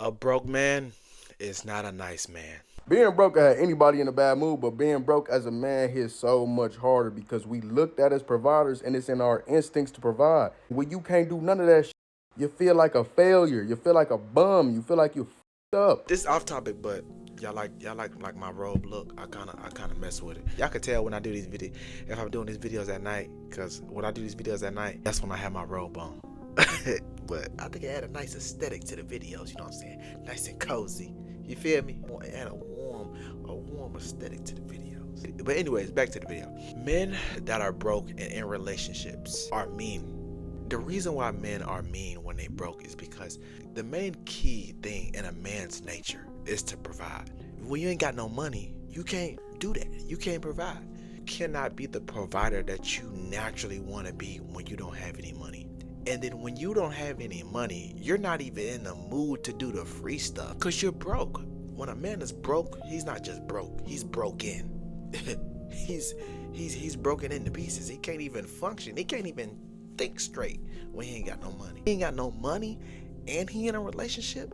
A broke man is not a nice man. Being broke had anybody in a bad mood, but being broke as a man hits so much harder because we looked at as providers and it's in our instincts to provide. When you can't do none of that you feel like a failure. You feel like a bum. You feel like you fucked up. This is off topic, but y'all like my robe look. I kinda mess with it. Y'all can tell when I do these videos if I'm doing these videos at night, cause when I do these videos at night, that's when I have my robe on. But I think it add a nice aesthetic to the videos. You know what I'm saying? Nice and cozy. You feel me? It add a warm aesthetic to the videos. But anyways, back to the video. Men that are broke and in relationships are mean. The reason why men are mean when they broke is because the main key thing in a man's nature is to provide. When you ain't got no money, you can't do that. You can't provide. You cannot be the provider that you naturally want to be when you don't have any money. And then when you don't have any money, you're not even in the mood to do the free stuff because you're broke. When a man is broke, he's not just broke, he's broken. he's broken into pieces. He can't even function. He can't even think straight when he ain't got no money. He ain't got no money and he in a relationship.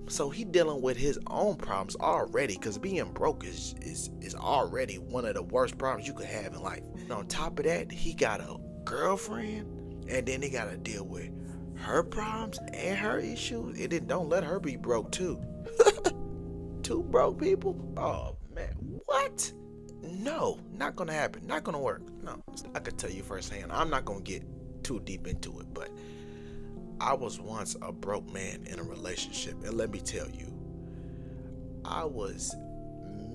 So he dealing with his own problems already, because being broke is already one of the worst problems you could have in life. And on top of that, he got a girlfriend, and then he got to deal with her problems and her issues. And then don't let her be broke too. Two broke people? Oh man, what? No, not gonna happen. Not gonna work. No, I could tell you firsthand. I'm not gonna get too deep into it, but I was once a broke man in a relationship, and let me tell you, I was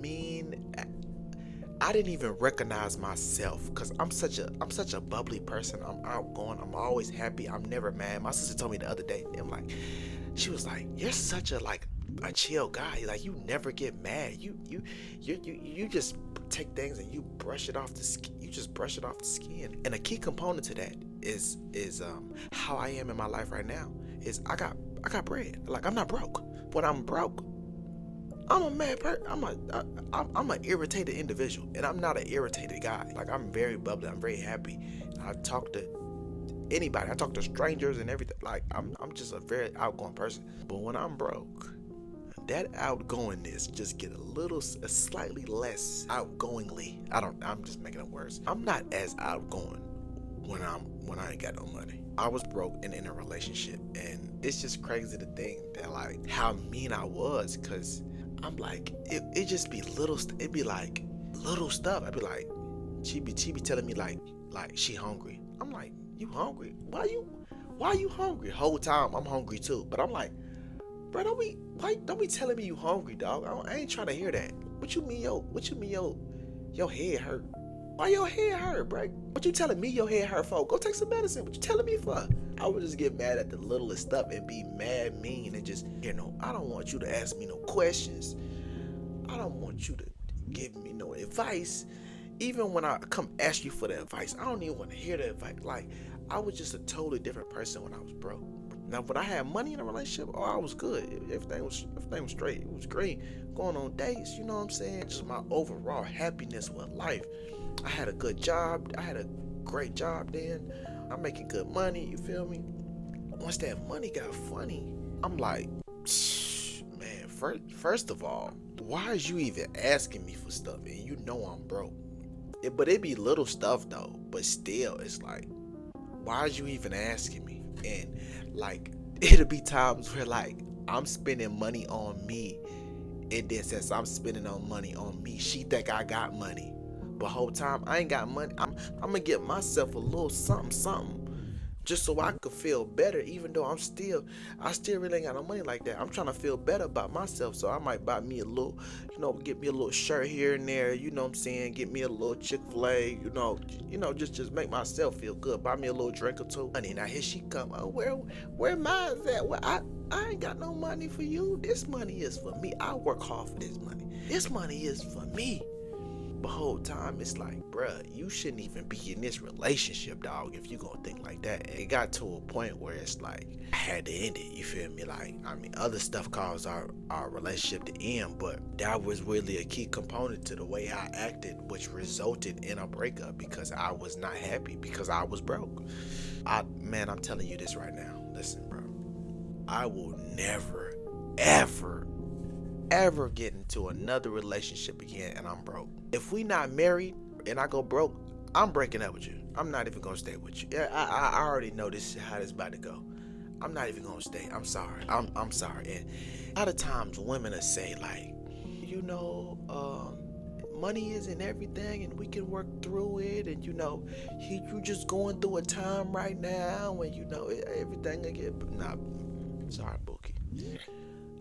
mean. I didn't even recognize myself because I'm such a bubbly person. I'm outgoing. I'm always happy. I'm never mad. My sister told me the other day, she was like, "You're such a chill guy. Like you never get mad. You just take things and you brush it off the skin. You just brush it off the skin." And a key component to that is how I am in my life right now. Is I got bread. Like I'm not broke. When I'm broke, I'm a mad person. I'm an irritated individual, and I'm not an irritated guy. Like I'm very bubbly. I'm very happy. I talk to anybody. I talk to strangers and everything. Like I'm just a very outgoing person. But when I'm broke, that outgoingness just get a slightly less outgoingly. I'm just making it worse. I'm not as outgoing when I ain't got no money. I was broke and in a relationship, and it's just crazy to think that like how mean I was, cause I'm like it just be little. It be like little stuff. I'd be like, she be telling me like she hungry. I'm like, you hungry? Why you hungry? Whole time I'm hungry too. But I'm like, bro, don't be telling me you hungry, dog. I ain't trying to hear that. What you mean your head hurt? Why your head hurt, bro? What you telling me your head hurt for? Go take some medicine. What you telling me for? I would just get mad at the littlest stuff and be mad, mean, and just, I don't want you to ask me no questions. I don't want you to give me no advice. Even when I come ask you for the advice, I don't even want to hear the advice. Like, I was just a totally different person when I was broke. Now, when I had money in a relationship, I was good. Everything was straight. It was great. Going on dates, you know what I'm saying? Just my overall happiness with life. I had a good job. I had a great job then. I'm making good money, you feel me? Once that money got funny, I'm like, man, first of all, why is you even asking me for stuff and you know I'm broke? But it be little stuff though, but still, it's like, why is you even asking me? And like, it'll be times where like I'm spending money on me, and then since I'm spending on money on me, she think I got money, but whole time I ain't got money. I'm gonna get myself a little something just so I could feel better, even though I still really ain't got no money like that. I'm trying to feel better about myself, so I might buy me a little, get me a little shirt here and there, you know what I'm saying, get me a little Chick-fil-A, just make myself feel good, buy me a little drink or two. Honey, now here she come. Oh, where mine's at? Well, I ain't got no money for you. This money is for me. I work hard for this money. This money is for me. The whole time it's like, bruh, you shouldn't even be in this relationship, dog, if you gonna think like that. It got to a point where it's like I had to end it, you feel me? Like, I mean, other stuff caused our relationship to end, but that was really a key component to the way I acted, which resulted in a breakup because I was not happy, because I was broke. I'm telling you this right now. Listen, bro, I will never ever get into another relationship again and I'm broke. If we not married and I go broke, I'm breaking up with you. I'm not even gonna stay with you. Yeah, I already know this is how this about to go. I'm not even gonna stay. I'm sorry. I'm sorry. And a lot of times women will say like, money isn't everything and we can work through it, and you just going through a time right now and everything will get. Nah, sorry, Bookie.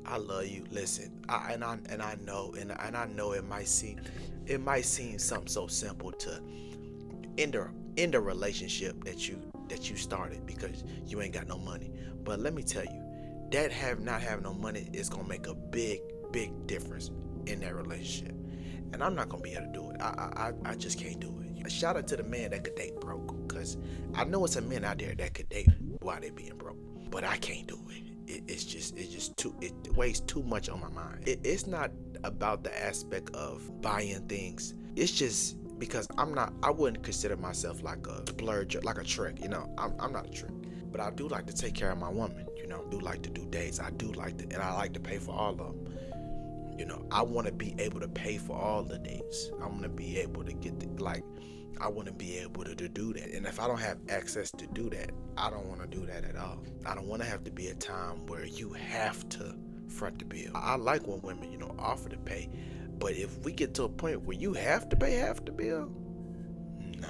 I love you. Listen, I know it might seem something so simple to end a relationship that you started because you ain't got no money. But let me tell you, not having no money is gonna make a big difference in that relationship. And I'm not gonna be able to do it. I just can't do it. Shout out to the man that could date broke, because I know it's a men out there that could date while they being broke, but I can't do it. It weighs too much on my mind. It's not about the aspect of buying things. It's just because I wouldn't consider myself like a splurge, like a trick. I'm not a trick, but I do like to take care of my woman. I do like to do dates. I like to pay for all of them. I want to be able to pay for all the dates. I want to be able to I want to be able to do that. And if I don't have access to do that, I don't want to do that at all. I don't want to have to be a time where you have to front the bill. I like when women, offer to pay. But if we get to a point where you have to pay half the bill, nah,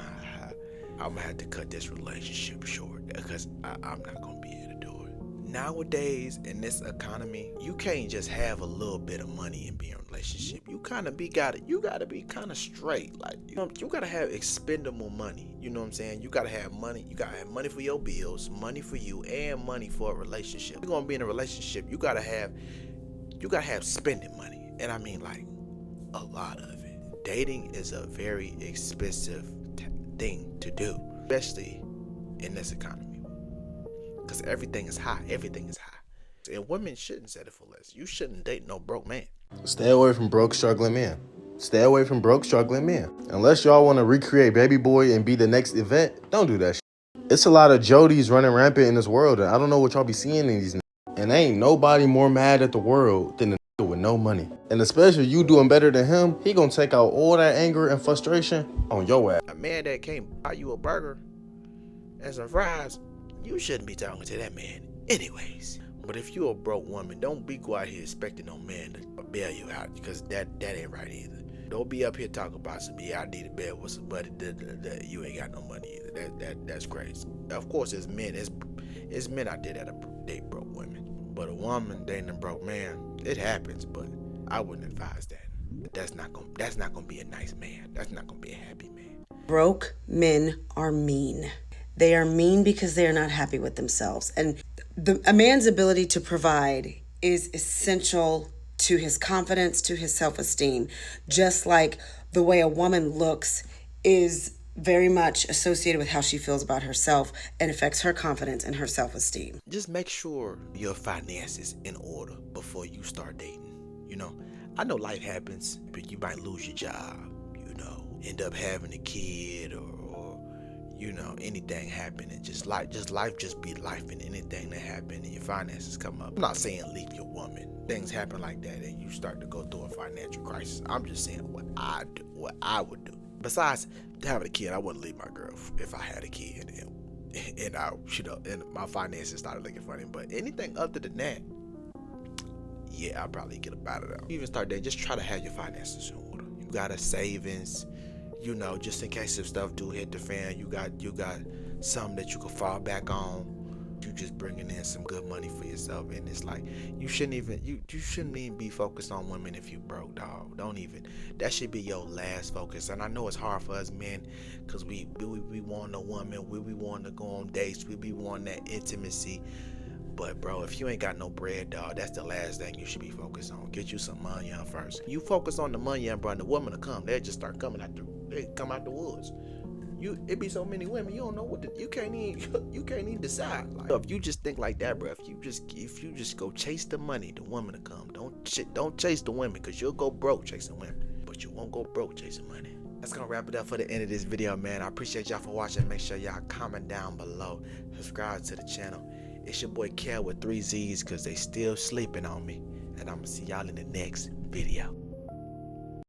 I'm going to have to cut this relationship short because I'm not going to be able to do it. Nowadays, in this economy, you can't just have a little bit of money and be in a relationship. You gotta be kind of straight. Like, you gotta have expendable money. You know what I'm saying? You gotta have money. You gotta have money for your bills, money for you, and money for a relationship. If you're gonna be in a relationship, you gotta have spending money. And I mean, like, a lot of it. Dating is a very expensive thing to do, especially in this economy. Because everything is high. And women shouldn't settle for less. You shouldn't date no broke man. Stay away from broke, struggling men. Unless y'all want to recreate Baby Boy and be the next event, don't do that shit. It's a lot of Jodies running rampant in this world, and I don't know what y'all be seeing in these. And ain't nobody more mad at the world than the with no money. And especially you doing better than him, he gonna take out all that anger and frustration on your ass. A man that can't buy you a burger and some fries, you shouldn't be talking to that man anyways. But if you're a broke woman, don't be go out here expecting no man to bail you out, because that ain't right either. Don't be up here talking about I need a bail with somebody that you ain't got no money either. That's crazy. Of course, it's men out there that date broke women. But a woman dating a broke man, it happens, but I wouldn't advise that. That's not gonna be a nice man. That's not gonna be a happy man. Broke men are mean. They are mean because they are not happy with themselves. And a man's ability to provide is essential to his confidence, to his self-esteem. Just like the way a woman looks is very much associated with how she feels about herself and affects her confidence and her self-esteem. Just make sure your finances in order before you start dating. I know life happens, but you might lose your job, end up having a kid, or anything happen, and life be life, and anything that happen and your finances come up. I'm not saying leave your woman. Things happen like that and you start to go through a financial crisis. I'm just saying what I would do. Besides having a kid, I wouldn't leave my girl if I had a kid and my finances started looking funny. But anything other than that, yeah, I'll probably get up out of there. Even start there, just try to have your finances in order. You got a savings, just in case if stuff do hit the fan, you got something that you can fall back on. You just bringing in some good money for yourself, and it's like you shouldn't even be focused on women if you broke, dog. Don't even. That should be your last focus. And I know it's hard for us men, because we want a woman, we want to go on dates, we be wanting that intimacy. But bro, if you ain't got no bread, dog, that's the last thing you should be focused on. Get you some money on first. You focus on the money, bro, and the woman will come. They'll just start coming they come out the woods. It be so many women, you don't know you can't even decide. Like, if you just think like that, bro, if you just go chase the money, the woman will come. Don't chase the women, because you'll go broke chasing women, but you won't go broke chasing money. That's gonna wrap it up for the end of this video, man. I appreciate y'all for watching. Make sure y'all comment down below, subscribe to the channel. It's your boy Kel with 3 Z's, because they still sleeping on me. and I'm gonna see y'all in the next video.